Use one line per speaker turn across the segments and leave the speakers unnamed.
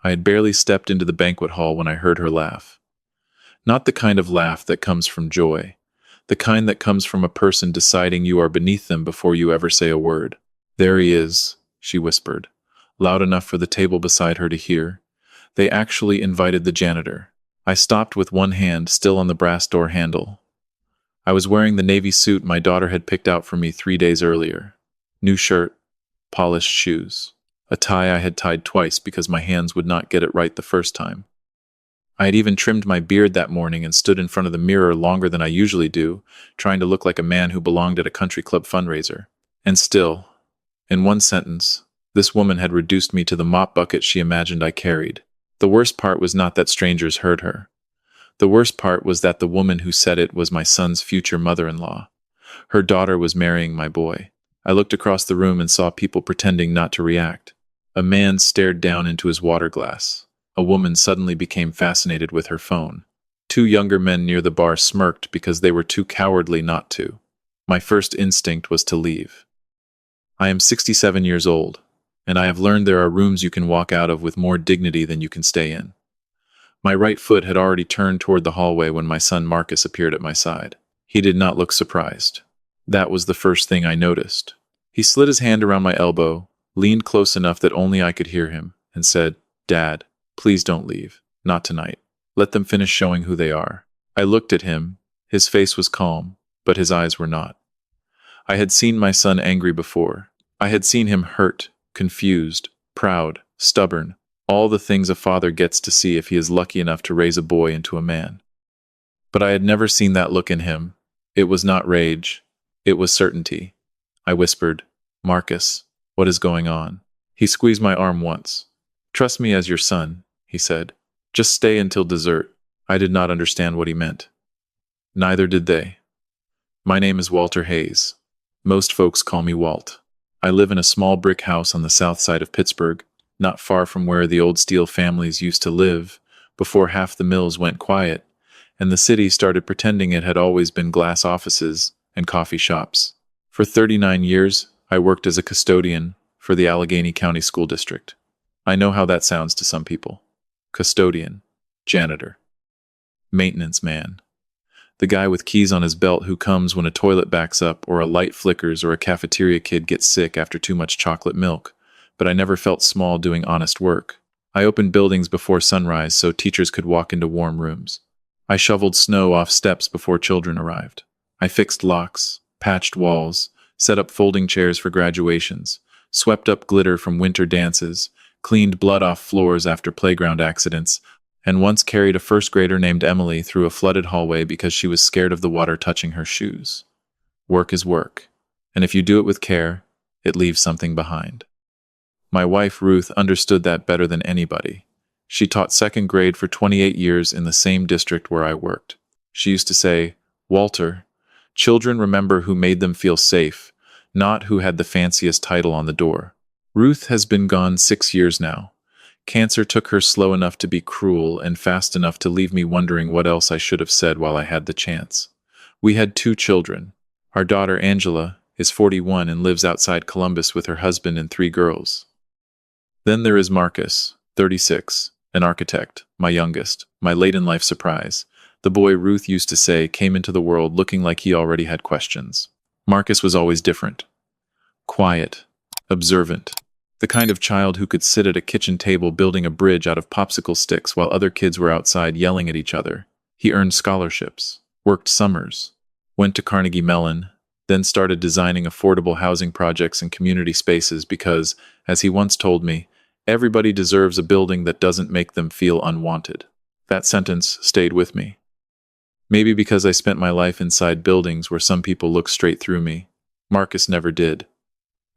I had barely stepped into the banquet hall when I heard her laugh. Not the kind of laugh that comes from joy, the kind that comes from a person deciding you are beneath them before you ever say a word. "There he is," she whispered, loud enough for the table beside her to hear. They actually invited the janitor. I stopped with one hand still on the brass door handle. I was wearing the navy suit my daughter had picked out for me 3 days earlier. New shirt, polished shoes. A tie I had tied twice because my hands would not get it right the first time. I had even trimmed my beard that morning and stood in front of the mirror longer than I usually do, trying to look like a man who belonged at a country club fundraiser. And still, in one sentence, this woman had reduced me to the mop bucket she imagined I carried. The worst part was not that strangers heard her. The worst part was that the woman who said it was my son's future mother-in-law. Her daughter was marrying my boy. I looked across the room and saw people pretending not to react. A man stared down into his water glass. A woman suddenly became fascinated with her phone. 2 younger men near the bar smirked because they were too cowardly not to. My first instinct was to leave. I am 67 years old, and I have learned there are rooms you can walk out of with more dignity than you can stay in. My right foot had already turned toward the hallway when my son Marcus appeared at my side. He did not look surprised. That was the first thing I noticed. He slid his hand around my elbow, leaned close enough that only I could hear him, and said, "Dad, please don't leave. Not tonight. Let them finish showing who they are." I looked at him. His face was calm, but his eyes were not. I had seen my son angry before. I had seen him hurt, confused, proud, stubborn, all the things a father gets to see if he is lucky enough to raise a boy into a man. But I had never seen that look in him. It was not rage. It was certainty. I whispered, "Marcus, what is going on?" He squeezed my arm once. "Trust me as your son," he said. "Just stay until dessert." I did not understand what he meant. Neither did they. My name is Walter Hayes. Most folks call me Walt. I live in a small brick house on the south side of Pittsburgh, not far from where the old Steele families used to live before half the mills went quiet, and the city started pretending it had always been glass offices and coffee shops. For 39 years, I worked as a custodian for the Allegheny County School District. I know how that sounds to some people. Custodian, janitor, maintenance man. The guy with keys on his belt who comes when a toilet backs up or a light flickers or a cafeteria kid gets sick after too much chocolate milk. But I never felt small doing honest work. I opened buildings before sunrise so teachers could walk into warm rooms. I shoveled snow off steps before children arrived. I fixed locks, patched walls, set up folding chairs for graduations, swept up glitter from winter dances, cleaned blood off floors after playground accidents, and once carried a first grader named Emily through a flooded hallway because she was scared of the water touching her shoes. Work is work, and if you do it with care, it leaves something behind. My wife, Ruth, understood that better than anybody. She taught second grade for 28 years in the same district where I worked. She used to say, "Walter, children remember who made them feel safe, not who had the fanciest title on the door." Ruth has been gone 6 years now. Cancer took her slow enough to be cruel and fast enough to leave me wondering what else I should have said while I had the chance. We had 2 children. Our daughter, Angela, is 41 and lives outside Columbus with her husband and 3 girls. Then there is Marcus, 36, an architect, my youngest, my late-in-life surprise. The boy Ruth used to say came into the world looking like he already had questions. Marcus was always different. Quiet, observant, the kind of child who could sit at a kitchen table building a bridge out of popsicle sticks while other kids were outside yelling at each other. He earned scholarships, worked summers, went to Carnegie Mellon, then started designing affordable housing projects and community spaces because, as he once told me, everybody deserves a building that doesn't make them feel unwanted. That sentence stayed with me. Maybe because I spent my life inside buildings where some people look straight through me. Marcus never did.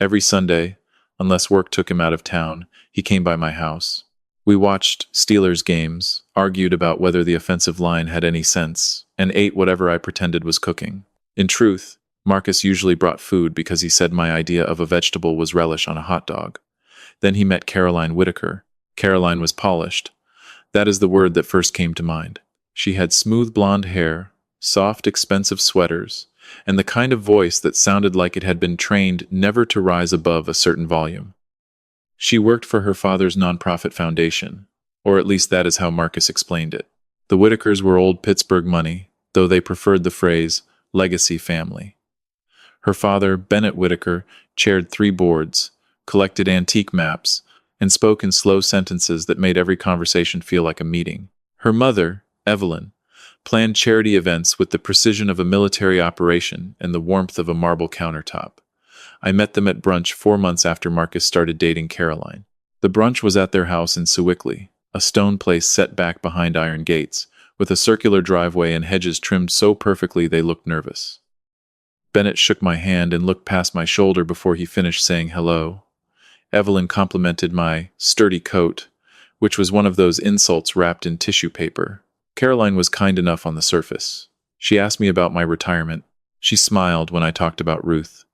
Every Sunday, unless work took him out of town, he came by my house. We watched Steelers games, argued about whether the offensive line had any sense, and ate whatever I pretended was cooking. In truth, Marcus usually brought food because he said my idea of a vegetable was relish on a hot dog. Then he met Caroline Whitaker. Caroline was polished. That is the word that first came to mind. She had smooth blonde hair, soft, expensive sweaters, and the kind of voice that sounded like it had been trained never to rise above a certain volume. She worked for her father's nonprofit foundation, Or at least that is how Marcus explained it. The Whitakers were old Pittsburgh money, though they preferred the phrase legacy family. Her father, Bennett Whitaker, chaired 3 boards, collected antique maps, and spoke in slow sentences that made every conversation feel like a meeting. Her mother, Evelyn, planned charity events with the precision of a military operation and the warmth of a marble countertop. I met them at brunch 4 months after Marcus started dating Caroline. The brunch was at their house in Sewickley, a stone place set back behind iron gates, with a circular driveway and hedges trimmed so perfectly they looked nervous. Bennett shook my hand and looked past my shoulder before he finished saying hello. Evelyn complimented my sturdy coat, which was one of those insults wrapped in tissue paper. Caroline was kind enough on the surface. She asked me about my retirement. She smiled when I talked about Ruth.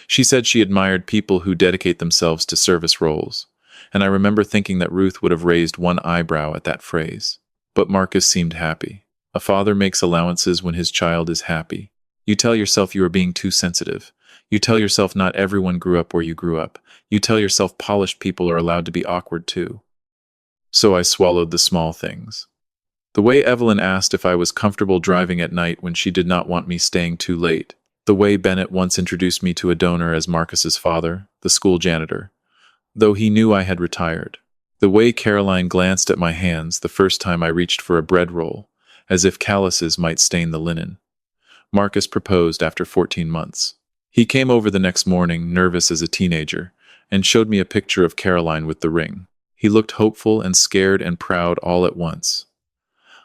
She said she admired people who dedicate themselves to service roles, and I remember thinking that Ruth would have raised one eyebrow at that phrase. But Marcus seemed happy. A father makes allowances when his child is happy. You tell yourself you are being too sensitive. You tell yourself not everyone grew up where you grew up. You tell yourself polished people are allowed to be awkward too. So I swallowed the small things. The way Evelyn asked if I was comfortable driving at night when she did not want me staying too late. The way Bennett once introduced me to a donor as Marcus's father, the school janitor, though he knew I had retired. The way Caroline glanced at my hands the first time I reached for a bread roll, as if calluses might stain the linen. Marcus proposed after 14 months. He came over the next morning, nervous as a teenager, and showed me a picture of Caroline with the ring. He looked hopeful and scared and proud all at once.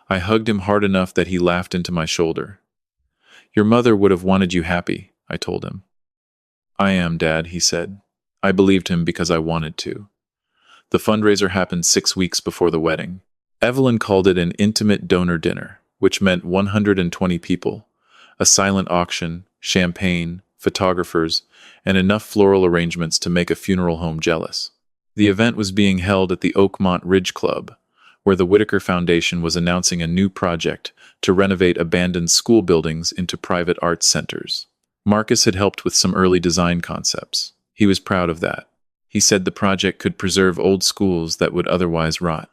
I hugged him hard enough that he laughed into my shoulder. Your mother would have wanted you happy, I told him. I am, Dad, he said. I believed him because I wanted to. The fundraiser happened 6 weeks before the wedding. Evelyn called it an intimate donor dinner, which meant 120 people, a silent auction, champagne, photographers, and enough floral arrangements to make a funeral home jealous. The event was being held at the Oakmont Ridge Club, where the Whitaker Foundation was announcing a new project to renovate abandoned school buildings into private arts centers. Marcus had helped with some early design concepts. He was proud of that. He said the project could preserve old schools that would otherwise rot.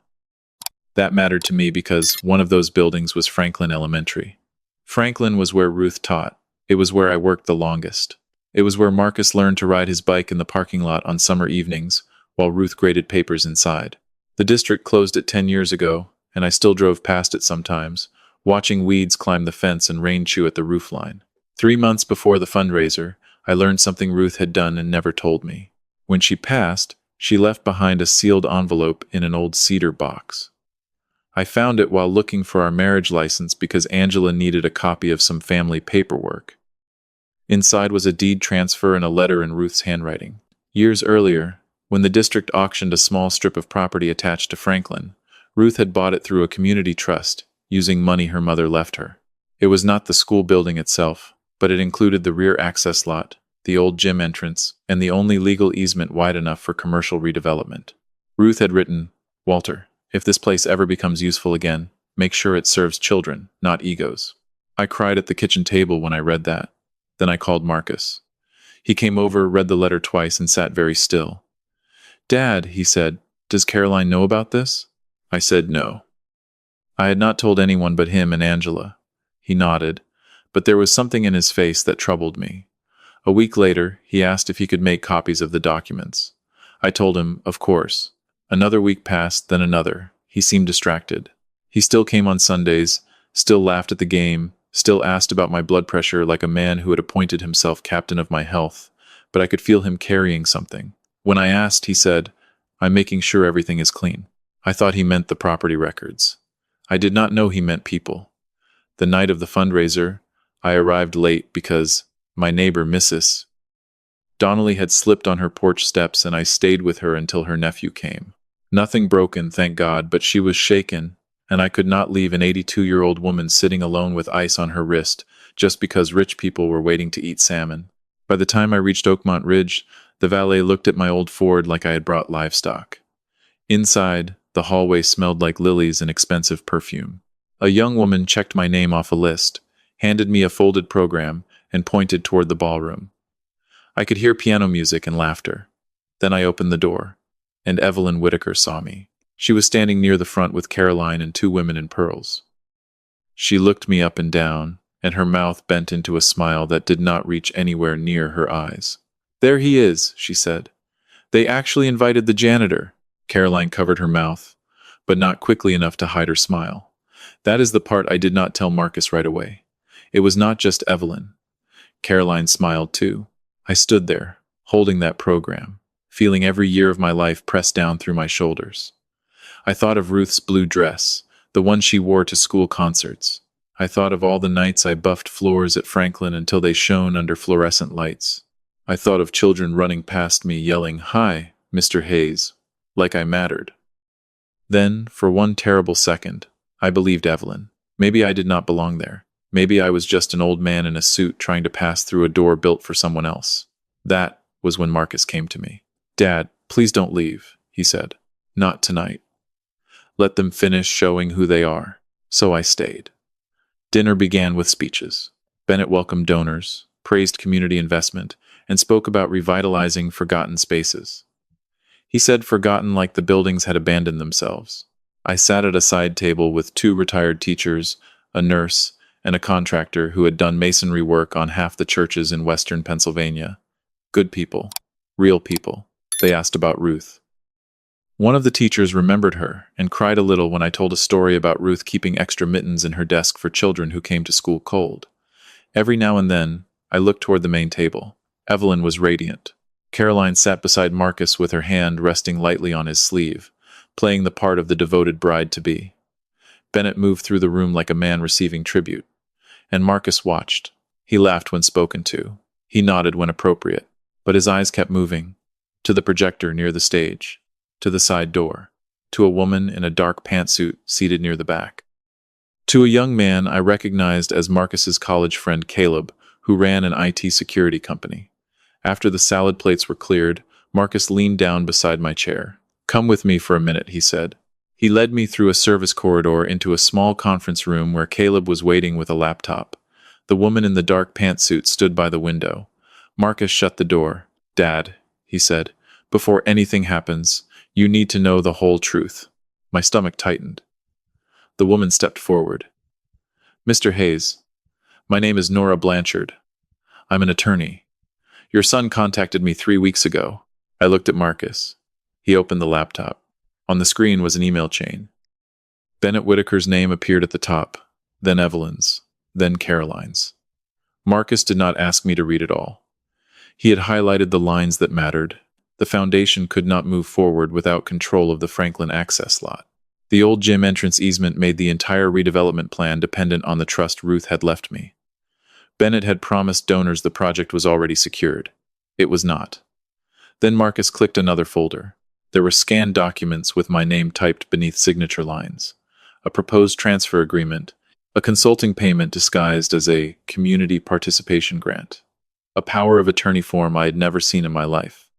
That mattered to me because one of those buildings was Franklin Elementary. Franklin was where Ruth taught. It was where I worked the longest. It was where Marcus learned to ride his bike in the parking lot on summer evenings while Ruth graded papers inside. The district closed it 10 years ago, and I still drove past it sometimes, watching weeds climb the fence and rain chew at the roofline. 3 months before the fundraiser, I learned something Ruth had done and never told me. When she passed, she left behind a sealed envelope in an old cedar box. I found it while looking for our marriage license because Angela needed a copy of some family paperwork. Inside was a deed transfer and a letter in Ruth's handwriting. Years earlier, when the district auctioned a small strip of property attached to Franklin, Ruth had bought it through a community trust, using money her mother left her. It was not the school building itself, but it included the rear access lot, the old gym entrance, and the only legal easement wide enough for commercial redevelopment. Ruth had written, Walter, if this place ever becomes useful again, make sure it serves children, not egos. I cried at the kitchen table when I read that. Then I called Marcus. He came over, read the letter twice, and sat very still. Dad, he said, does Caroline know about this? I said no. I had not told anyone but him and Angela. He nodded, but there was something in his face that troubled me. A week later, he asked if he could make copies of the documents. I told him, of course. Another week passed, then another. He seemed distracted. He still came on Sundays, still laughed at the game, still asked about my blood pressure like a man who had appointed himself captain of my health, but I could feel him carrying something. When I asked, he said, I'm making sure everything is clean. I thought he meant the property records. I did not know he meant people. The night of the fundraiser, I arrived late because my neighbor, Mrs. Donnelly, had slipped on her porch steps, and I stayed with her until her nephew came. Nothing broken, thank God, but she was shaken, and I could not leave an 82-year-old woman sitting alone with ice on her wrist just because rich people were waiting to eat salmon. By the time I reached Oakmont Ridge, the valet looked at my old Ford like I had brought livestock. Inside, the hallway smelled like lilies and expensive perfume. A young woman checked my name off a list, handed me a folded program, and pointed toward the ballroom. I could hear piano music and laughter. Then I opened the door, and Evelyn Whitaker saw me. She was standing near the front with Caroline and two women in pearls. She looked me up and down, and her mouth bent into a smile that did not reach anywhere near her eyes. "There he is," she said. "They actually invited the janitor." Caroline covered her mouth, but not quickly enough to hide her smile. That is the part I did not tell Marcus right away. It was not just Evelyn. Caroline smiled too. I stood there, holding that program, feeling every year of my life pressed down through my shoulders. I thought of Ruth's blue dress, the one she wore to school concerts. I thought of all the nights I buffed floors at Franklin until they shone under fluorescent lights. I thought of children running past me yelling, "Hi, Mr. Hayes," like I mattered. Then, for one terrible second, I believed Evelyn. Maybe I did not belong there. Maybe I was just an old man in a suit trying to pass through a door built for someone else. That was when Marcus came to me. "Dad, please don't leave," he said. "Not tonight. Let them finish showing who they are." So I stayed. Dinner began with speeches. Bennett welcomed donors, praised community investment, and spoke about revitalizing forgotten spaces. He said forgotten like the buildings had abandoned themselves. I sat at a side table with two retired teachers, a nurse, and a contractor who had done masonry work on half the churches in western Pennsylvania. Good people. Real people. They asked about Ruth. One of the teachers remembered her and cried a little when I told a story about Ruth keeping extra mittens in her desk for children who came to school cold. Every now and then, I looked toward the main table. Evelyn was radiant. Caroline sat beside Marcus with her hand resting lightly on his sleeve, playing the part of the devoted bride-to-be. Bennett moved through the room like a man receiving tribute, and Marcus watched. He laughed when spoken to. He nodded when appropriate, but his eyes kept moving, to the projector near the stage, to the side door, to a woman in a dark pantsuit seated near the back, to a young man I recognized as Marcus's college friend Caleb, who ran an IT security company. After the salad plates were cleared, Marcus leaned down beside my chair. "Come with me for a minute," he said. He led me through a service corridor into a small conference room where Caleb was waiting with a laptop. The woman in the dark pantsuit stood by the window. Marcus shut the door. "Dad," he said, "before anything happens, you need to know the whole truth." My stomach tightened. The woman stepped forward. "Mr. Hayes, my name is Nora Blanchard. I'm an attorney. Your son contacted me 3 weeks ago." I looked at Marcus. He opened the laptop. On the screen was an email chain. Bennett Whitaker's name appeared at the top, then Evelyn's, then Caroline's. Marcus did not ask me to read it all. He had highlighted the lines that mattered. The foundation could not move forward without control of the Franklin access lot. The old gym entrance easement made the entire redevelopment plan dependent on the trust Ruth had left me. Bennett had promised donors the project was already secured. It was not. Then Marcus clicked another folder. There were scanned documents with my name typed beneath signature lines. A proposed transfer agreement, a consulting payment disguised as a community participation grant, a power of attorney form I had never seen in my life.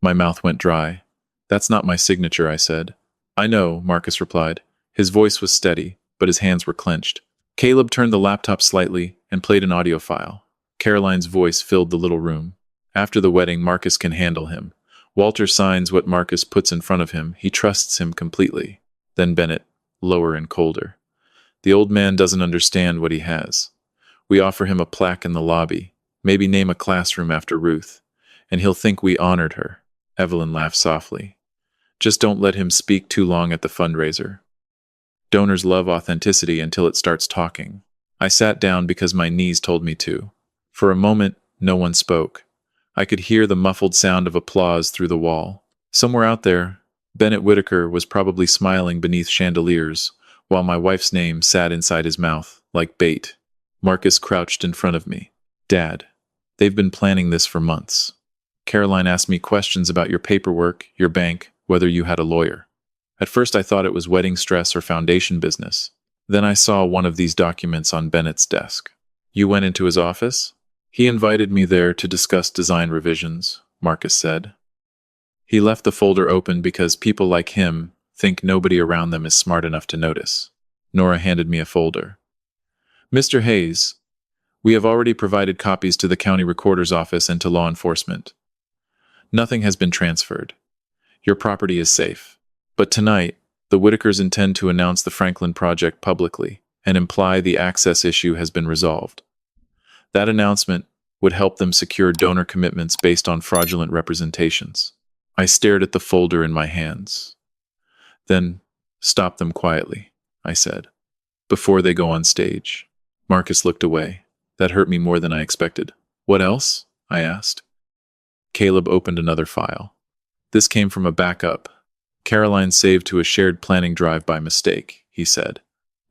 My mouth went dry. "That's not my signature," I said. "I know," Marcus replied. His voice was steady, but his hands were clenched. Caleb turned the laptop slightly and played an audio file. Caroline's voice filled the little room. "After the wedding, Marcus can handle him. Walter signs what Marcus puts in front of him. He trusts him completely." Then Bennett, lower and colder. "The old man doesn't understand what he has. We offer him a plaque in the lobby, maybe name a classroom after Ruth, and he'll think we honored her." Evelyn laughed softly. "Just don't let him speak too long at the fundraiser. Donors love authenticity until it starts talking." I sat down because my knees told me to. For a moment, no one spoke. I could hear the muffled sound of applause through the wall. Somewhere out there, Bennett Whitaker was probably smiling beneath chandeliers, while my wife's name sat inside his mouth, like bait. Marcus crouched in front of me. "Dad, they've been planning this for months. Caroline asked me questions about your paperwork, your bank, whether you had a lawyer. At first I thought it was wedding stress or foundation business. Then I saw one of these documents on Bennett's desk." "You went into his office?" "He invited me there to discuss design revisions," Marcus said. "He left the folder open because people like him think nobody around them is smart enough to notice." Nora handed me a folder. "Mr. Hayes, we have already provided copies to the county recorder's office and to law enforcement. Nothing has been transferred. Your property is safe. But tonight, the Whitakers intend to announce the Franklin project publicly and imply the access issue has been resolved. That announcement would help them secure donor commitments based on fraudulent representations. I stared at the folder in my hands. Then, stop them quietly, I said, before they go on stage. Marcus looked away. That hurt me more than I expected. What else? I asked. Caleb opened another file. This came from a backup. Caroline saved to a shared planning drive by mistake, he said.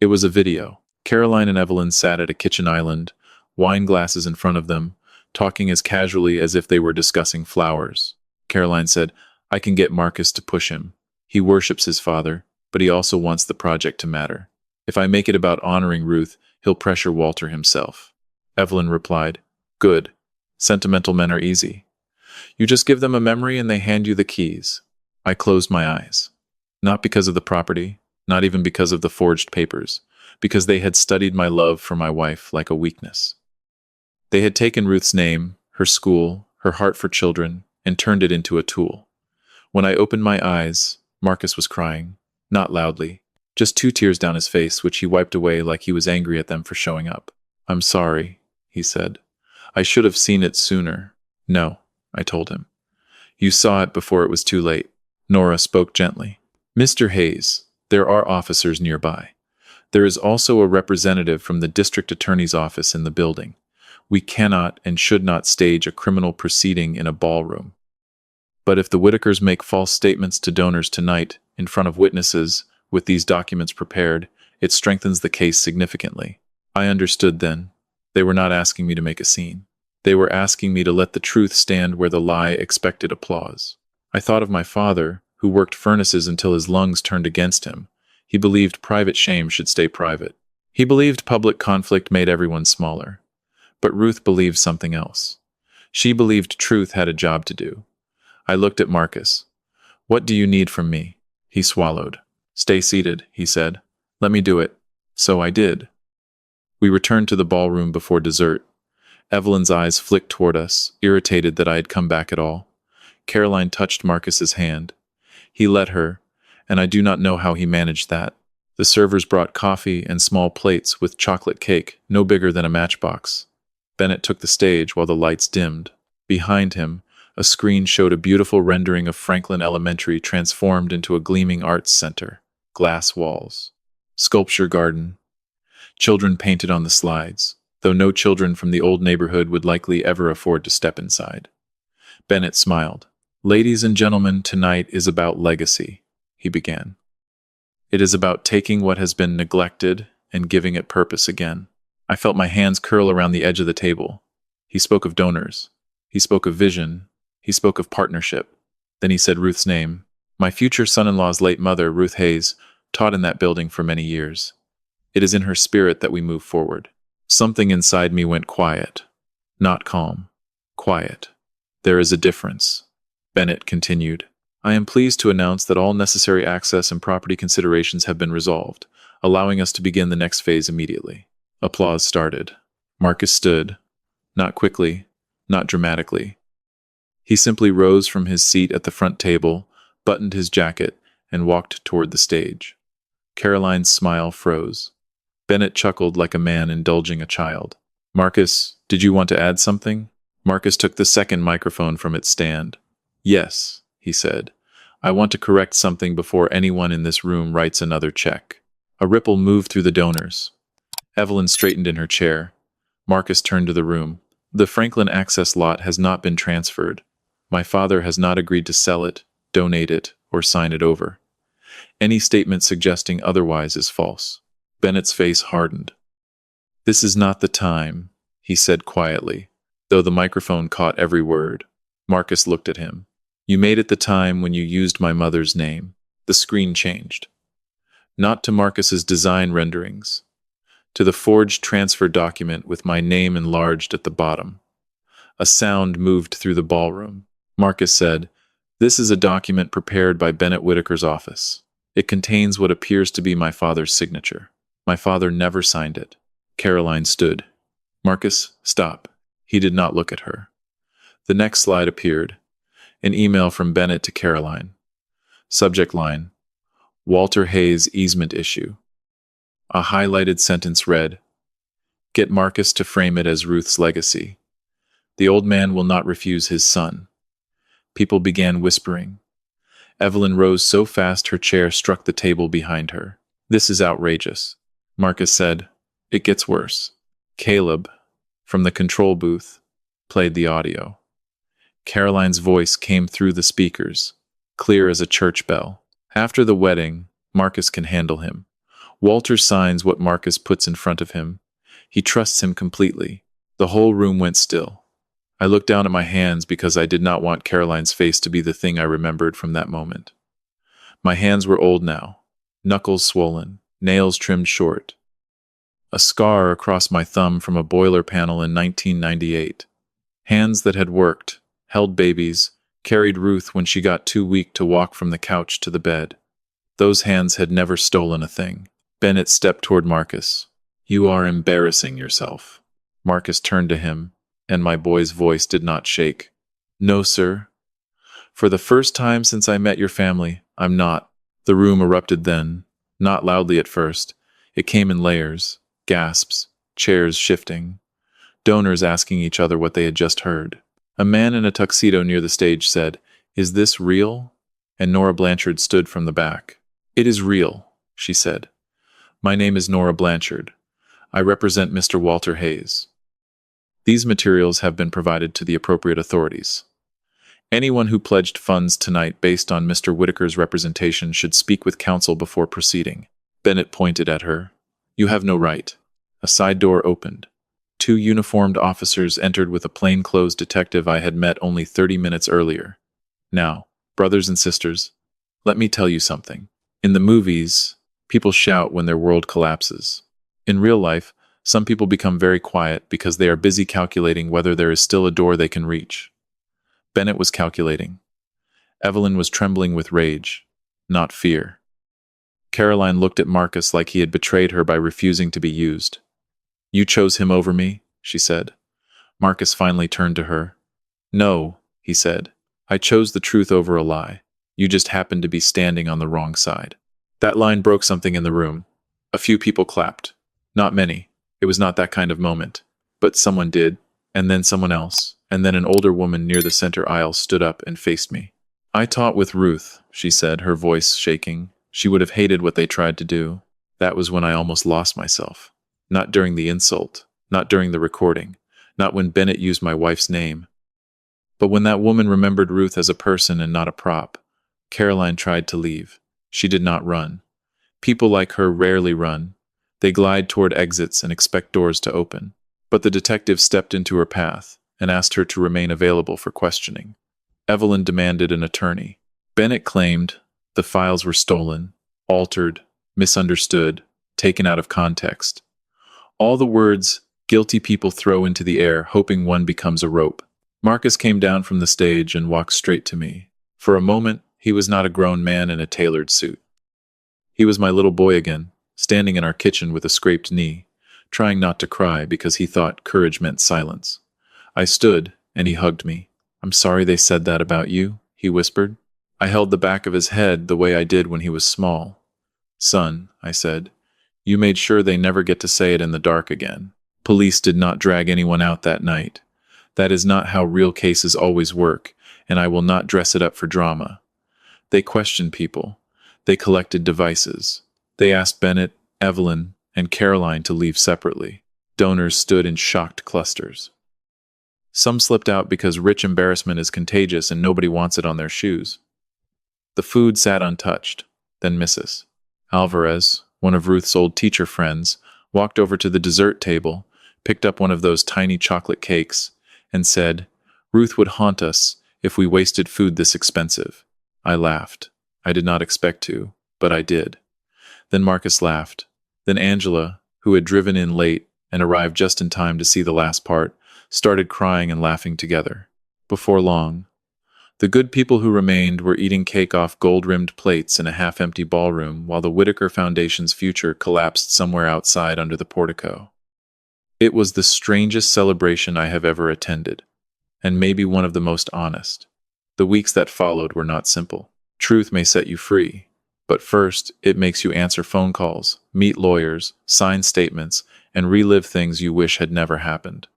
It was a video. Caroline and Evelyn sat at a kitchen island, wine glasses in front of them, talking as casually as if they were discussing flowers. Caroline said, I can get Marcus to push him. He worships his father, but he also wants the project to matter. If I make it about honoring Ruth, he'll pressure Walter himself. Evelyn replied, Good. Sentimental men are easy. You just give them a memory and they hand you the keys. I closed my eyes. Not because of the property, not even because of the forged papers, because they had studied my love for my wife like a weakness. They had taken Ruth's name, her school, her heart for children, and turned it into a tool. When I opened my eyes, Marcus was crying, not loudly, just 2 tears down his face, which he wiped away like he was angry at them for showing up. I'm sorry, he said. I should have seen it sooner. No, I told him. You saw it before it was too late. Nora spoke gently. Mr. Hayes, there are officers nearby. There is also a representative from the district attorney's office in the building. We cannot and should not stage a criminal proceeding in a ballroom. But if the Whitakers make false statements to donors tonight, in front of witnesses, with these documents prepared, it strengthens the case significantly. I understood then. They were not asking me to make a scene. They were asking me to let the truth stand where the lie expected applause. I thought of my father, who worked furnaces until his lungs turned against him. He believed private shame should stay private. He believed public conflict made everyone smaller. But Ruth believed something else. She believed truth had a job to do. I looked at Marcus. What do you need from me? He swallowed. Stay seated, he said. Let me do it. So I did. We returned to the ballroom before dessert. Evelyn's eyes flicked toward us, irritated that I had come back at all. Caroline touched Marcus's hand. He let her, and I do not know how he managed that. The servers brought coffee and small plates with chocolate cake, no bigger than a matchbox. Bennett took the stage while the lights dimmed. Behind him, a screen showed a beautiful rendering of Franklin Elementary transformed into a gleaming arts center. Glass walls. Sculpture garden. Children painted on the slides, though no children from the old neighborhood would likely ever afford to step inside. Bennett smiled. Ladies and gentlemen, tonight is about legacy, he began. It is about taking what has been neglected and giving it purpose again. I felt my hands curl around the edge of the table. He spoke of donors. He spoke of vision. He spoke of partnership. Then he said Ruth's name. My future son-in-law's late mother, Ruth Hayes, taught in that building for many years. It is in her spirit that we move forward. Something inside me went quiet. Not calm. Quiet. There is a difference. Bennett continued. I am pleased to announce that all necessary access and property considerations have been resolved, allowing us to begin the next phase immediately. Applause started. Marcus stood. Not quickly, not dramatically. He simply rose from his seat at the front table, buttoned his jacket, and walked toward the stage. Caroline's smile froze. Bennett chuckled like a man indulging a child. Marcus, did you want to add something? Marcus took the second microphone from its stand. Yes, he said. I want to correct something before anyone in this room writes another check. A ripple moved through the donors. Evelyn straightened in her chair. Marcus turned to the room. The Franklin Access lot has not been transferred. My father has not agreed to sell it, donate it, or sign it over. Any statement suggesting otherwise is false. Bennett's face hardened. This is not the time, he said quietly, though the microphone caught every word. Marcus looked at him. You made it the time when you used my mother's name. The screen changed. Not to Marcus's design renderings. To the forged transfer document with my name enlarged at the bottom. A sound moved through the ballroom. Marcus said, This is a document prepared by Bennett Whitaker's office. It contains what appears to be my father's signature. My father never signed it. Caroline stood. Marcus, stop. He did not look at her. The next slide appeared. An email from Bennett to Caroline. Subject line, Walter Hayes' easement issue. A highlighted sentence read, "Get Marcus to frame it as Ruth's legacy. The old man will not refuse his son." People began whispering. Evelyn rose so fast her chair struck the table behind her. "This is outrageous," Marcus said. "It gets worse." Caleb, from the control booth, played the audio. Caroline's voice came through the speakers, clear as a church bell. "After the wedding, Marcus can handle him. Walter signs what Marcus puts in front of him. He trusts him completely." The whole room went still. I looked down at my hands because I did not want Caroline's face to be the thing I remembered from that moment. My hands were old now, knuckles swollen, nails trimmed short. A scar across my thumb from a boiler panel in 1998. Hands that had worked, held babies, carried Ruth when she got too weak to walk from the couch to the bed. Those hands had never stolen a thing. Bennett stepped toward Marcus. "You are embarrassing yourself." Marcus turned to him, and my boy's voice did not shake. "No, sir. For the first time since I met your family, I'm not." The room erupted then, not loudly at first. It came in layers, gasps, chairs shifting, donors asking each other what they had just heard. A man in a tuxedo near the stage said, "Is this real?" And Nora Blanchard stood from the back. "It is real," she said. "My name is Nora Blanchard. I represent Mr. Walter Hayes. These materials have been provided to the appropriate authorities. Anyone who pledged funds tonight based on Mr. Whitaker's representation should speak with counsel before proceeding." Bennett pointed at her. "You have no right." A side door opened. 2 uniformed officers entered with a plainclothes detective I had met only 30 minutes earlier. "Now, brothers and sisters, let me tell you something. In the movies, people shout when their world collapses. In real life, some people become very quiet because they are busy calculating whether there is still a door they can reach." Bennett was calculating. Evelyn was trembling with rage, not fear. Caroline looked at Marcus like he had betrayed her by refusing to be used. "You chose him over me," she said. Marcus finally turned to her. "No," he said. "I chose the truth over a lie. You just happened to be standing on the wrong side." That line broke something in the room. A few people clapped. Not many. It was not that kind of moment. But someone did, and then someone else, and then an older woman near the center aisle stood up and faced me. "I taught with Ruth," she said, her voice shaking. "She would have hated what they tried to do." That was when I almost lost myself. Not during the insult, not during the recording, not when Bennett used my wife's name. But when that woman remembered Ruth as a person and not a prop. Caroline tried to leave. She did not run. People like her rarely run. They glide toward exits and expect doors to open. But the detective stepped into her path and asked her to remain available for questioning. Evelyn demanded an attorney. Bennett claimed the files were stolen, altered, misunderstood, taken out of context. All the words guilty people throw into the air, hoping one becomes a rope. Marcus came down from the stage and walked straight to me. For a moment, he was not a grown man in a tailored suit. He was my little boy again, standing in our kitchen with a scraped knee, trying not to cry because he thought courage meant silence. I stood, and he hugged me. "I'm sorry they said that about you," he whispered. I held the back of his head the way I did when he was small. "Son," I said, "you made sure they never get to say it in the dark again. Police did not drag anyone out that night. That is not how real cases always work, and I will not dress it up for drama. They questioned people. They collected devices. They asked Bennett, Evelyn, and Caroline to leave separately. Donors stood in shocked clusters. Some slipped out because rich embarrassment is contagious and nobody wants it on their shoes. The food sat untouched. Then Mrs. Alvarez, one of Ruth's old teacher friends, walked over to the dessert table, picked up one of those tiny chocolate cakes, and said, "Ruth would haunt us if we wasted food this expensive." I laughed. I did not expect to, but I did. Then Marcus laughed. Then Angela, who had driven in late and arrived just in time to see the last part, started crying and laughing together. Before long, the good people who remained were eating cake off gold-rimmed plates in a half-empty ballroom while the Whitaker Foundation's future collapsed somewhere outside under the portico. It was the strangest celebration I have ever attended, and maybe one of the most honest. The weeks that followed were not simple. Truth may set you free, But first, it makes you answer phone calls, meet lawyers, sign statements, and relive things you wish had never happened.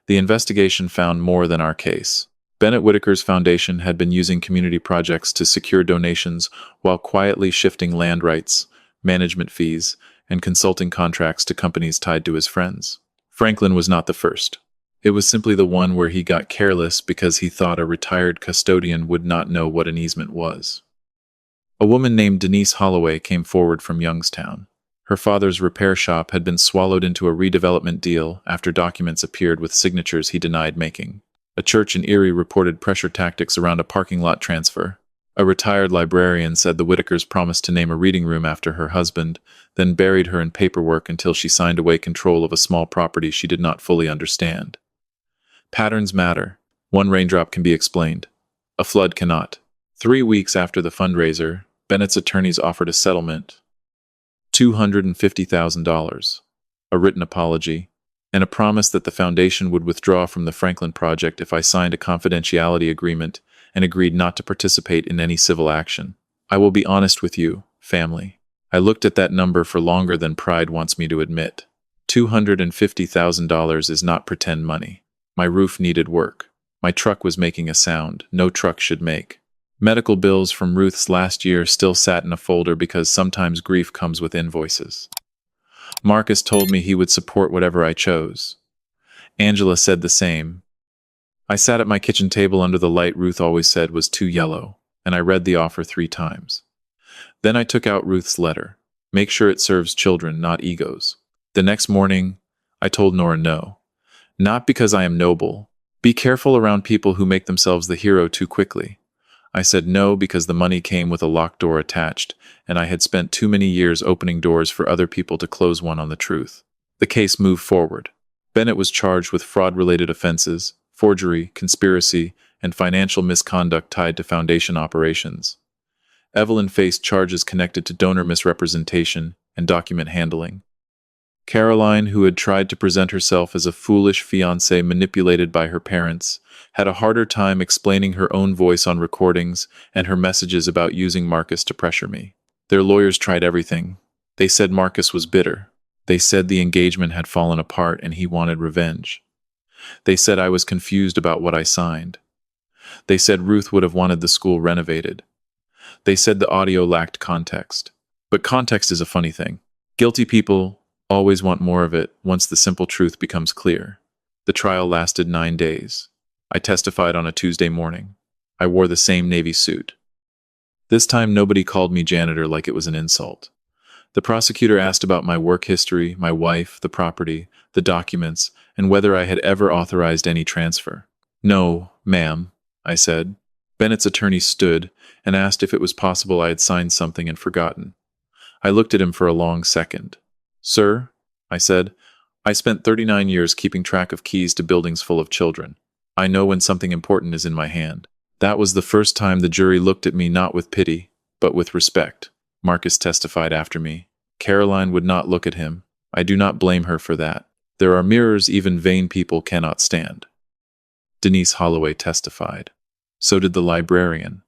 The investigation found more than our case. Bennett Whitaker's foundation had been using community projects to secure donations while quietly shifting land rights, management fees, and consulting contracts to companies tied to his friends. Franklin was not the first. It was simply the one where he got careless because he thought a retired custodian would not know what an easement was. A woman named Denise Holloway came forward from Youngstown. Her father's repair shop had been swallowed into a redevelopment deal after documents appeared with signatures he denied making. A church in Erie reported pressure tactics around a parking lot transfer. A retired librarian said the Whitakers promised to name a reading room after her husband, then buried her in paperwork until she signed away control of a small property she did not fully understand. Patterns matter. One raindrop can be explained. A flood cannot. 3 weeks after the fundraiser, Bennett's attorneys offered a settlement, $250,000, a written apology, and a promise that the foundation would withdraw from the Franklin project if I signed a confidentiality agreement and agreed not to participate in any civil action. I will be honest with you, family. I looked at that number for longer than pride wants me to admit. $250,000 is not pretend money. My roof needed work. My truck was making a sound no truck should make. Medical bills from Ruth's last year still sat in a folder because sometimes grief comes with invoices. Marcus told me he would support whatever I chose. Angela said the same. I sat at my kitchen table under the light Ruth always said was too yellow, and I read the offer 3 times. Then I took out Ruth's letter. Make sure it serves children, not egos. The next morning, I told Nora no. Not because I am noble. Be careful around people who make themselves the hero too quickly. I said no because the money came with a locked door attached, and I had spent too many years opening doors for other people to close one on the truth. The case moved forward. Bennett was charged with fraud-related offenses, forgery, conspiracy, and financial misconduct tied to foundation operations. Evelyn faced charges connected to donor misrepresentation and document handling. Caroline, who had tried to present herself as a foolish fiancée manipulated by her parents, had a harder time explaining her own voice on recordings and her messages about using Marcus to pressure me. Their lawyers tried everything. They said Marcus was bitter. They said the engagement had fallen apart and he wanted revenge. They said I was confused about what I signed. They said Ruth would have wanted the school renovated. They said the audio lacked context. But context is a funny thing. Guilty people always want more of it once the simple truth becomes clear. The trial lasted 9 days. I testified on a Tuesday morning. I wore the same Navy suit. This time nobody called me janitor like it was an insult. The prosecutor asked about my work history, my wife, the property, the documents, and whether I had ever authorized any transfer. No, ma'am, I said. Bennett's attorney stood and asked if it was possible I had signed something and forgotten. I looked at him for a long second. Sir, I said, I spent 39 years keeping track of keys to buildings full of children. I know when something important is in my hand. That was the first time the jury looked at me not with pity, but with respect. Marcus testified after me. Caroline would not look at him. I do not blame her for that. There are mirrors even vain people cannot stand. Denise Holloway testified. So did the librarian.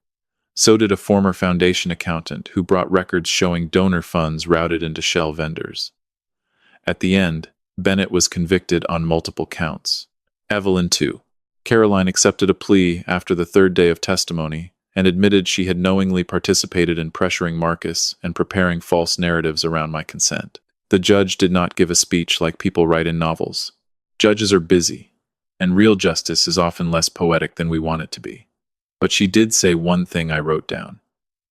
So did a former foundation accountant who brought records showing donor funds routed into shell vendors. At the end, Bennett was convicted on multiple counts. Evelyn too. Caroline accepted a plea after the 3rd day of testimony and admitted she had knowingly participated in pressuring Marcus and preparing false narratives around my consent. The judge did not give a speech like people write in novels. Judges are busy, and real justice is often less poetic than we want it to be. But she did say one thing I wrote down.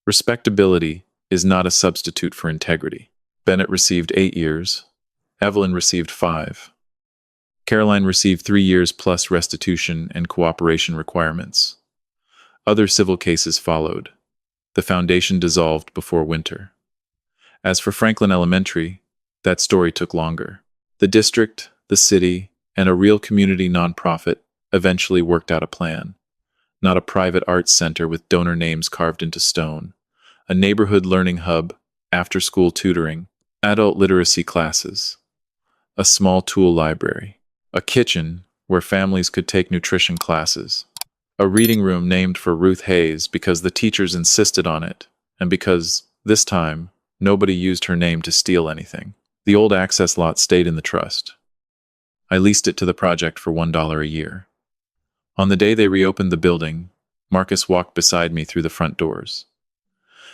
Respectability is not a substitute for integrity. Bennett received 8 years. Evelyn received 5. Caroline received 3 years plus restitution and cooperation requirements. Other civil cases followed. The foundation dissolved before winter. As for Franklin Elementary, that story took longer. The district, the city, and a real community nonprofit eventually worked out a plan. Not a private arts center with donor names carved into stone. A neighborhood learning hub, after-school tutoring, adult literacy classes. A small tool library. A kitchen where families could take nutrition classes. A reading room named for Ruth Hayes because the teachers insisted on it, and because This time, nobody used her name to steal anything. The old access lot stayed in the trust. I leased it to the project for $1 a year. On the day they reopened the building, Marcus walked beside me through the front doors.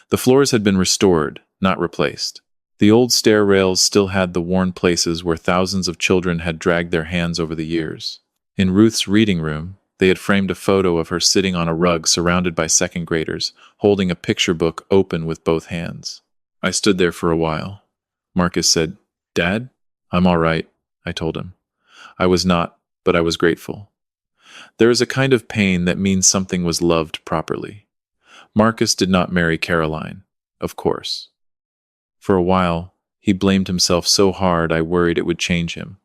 The floors had been restored, not replaced. The old stair rails still had the worn places where thousands of children had dragged their hands over the years. In Ruth's reading room, they had framed a photo of her sitting on a rug surrounded by second graders, holding a picture book open with both hands. I stood there for a while. Marcus said, "Dad?" "I'm all right," I told him. I was not, but I was grateful. There is a kind of pain that means something was loved properly. Marcus did not marry Caroline, of course. For a while, he blamed himself so hard I worried it would change him.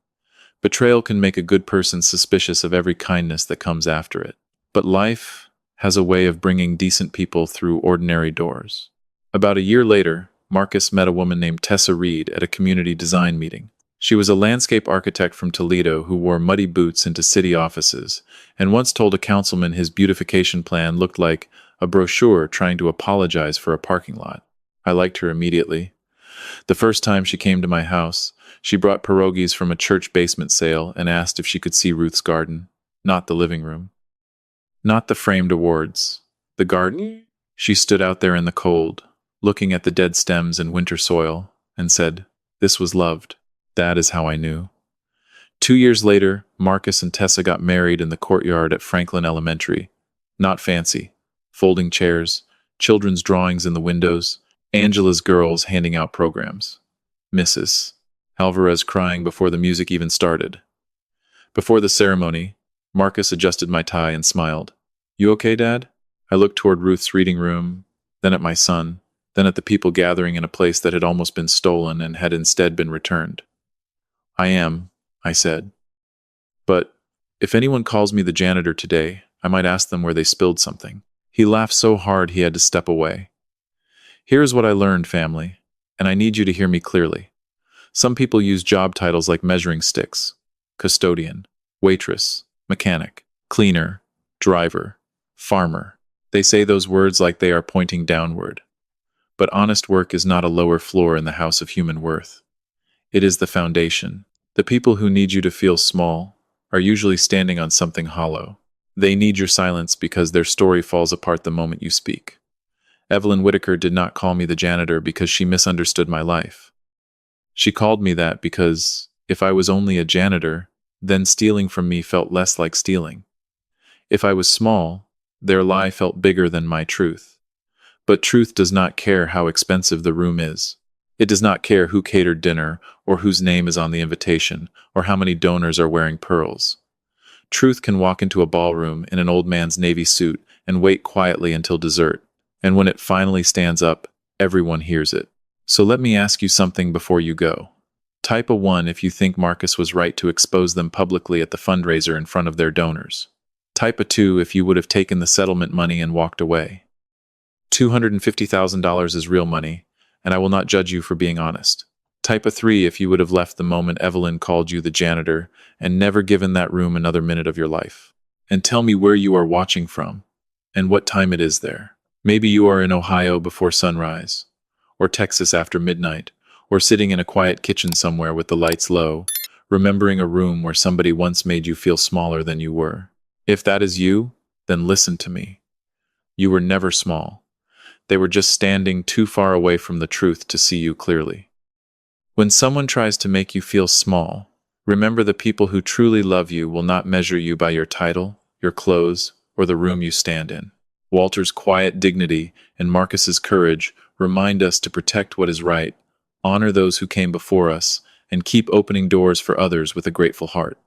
Betrayal can make a good person suspicious of every kindness that comes after it. But life has a way of bringing decent people through ordinary doors. About a year later, Marcus met a woman named Tessa Reed at a community design meeting. She was a landscape architect from Toledo who wore muddy boots into city offices and once told a councilman his beautification plan looked like a brochure trying to apologize for a parking lot. I liked her immediately. The first time she came to my house, she brought pierogies from a church basement sale and asked if she could see Ruth's garden, not the living room. Not the framed awards. The garden? She stood out there in the cold, looking at the dead stems and winter soil, and said, "This was loved." That is how I knew. 2 years later, Marcus and Tessa got married in the courtyard at Franklin Elementary. Not fancy. Folding chairs, children's drawings in the windows, Angela's girls handing out programs. Mrs. Alvarez crying before the music even started. Before the ceremony, Marcus adjusted my tie and smiled. "You okay, Dad?" I looked toward Ruth's reading room, then at my son, then at the people gathering in a place that had almost been stolen and had instead been returned. "I am," I said. "But if anyone calls me the janitor today, I might ask them where they spilled something." He laughed so hard he had to step away. Here is what I learned, family, and I need you to hear me clearly. Some people use job titles like measuring sticks, custodian, waitress, mechanic, cleaner, driver, farmer. They say those words like they are pointing downward. But honest work is not a lower floor in the house of human worth. It is the foundation. The people who need you to feel small are usually standing on something hollow. They need your silence because their story falls apart the moment you speak. Evelyn Whitaker did not call me the janitor because she misunderstood my life. She called me that because if I was only a janitor, then stealing from me felt less like stealing. If I was small, their lie felt bigger than my truth. But truth does not care how expensive the room is. It does not care who catered dinner, or whose name is on the invitation, or how many donors are wearing pearls. Truth can walk into a ballroom in an old man's navy suit and wait quietly until dessert, and when it finally stands up, everyone hears it. So let me ask you something before you go. Type a 1 if you think Marcus was right to expose them publicly at the fundraiser in front of their donors. Type a 2 if you would have taken the settlement money and walked away. $250,000 is real money, and I will not judge you for being honest. Type a 3 if you would have left the moment Evelyn called you the janitor and never given that room another minute of your life. And tell me where you are watching from, and what time it is there. Maybe you are in Ohio before sunrise, or Texas after midnight, or sitting in a quiet kitchen somewhere with the lights low, remembering a room where somebody once made you feel smaller than you were. If that is you, then listen to me. You were never small. They were just standing too far away from the truth to see you clearly. When someone tries to make you feel small, remember the people who truly love you will not measure you by your title, your clothes, or the room you stand in. Walter's quiet dignity and Marcus's courage remind us to protect what is right, honor those who came before us, and keep opening doors for others with a grateful heart.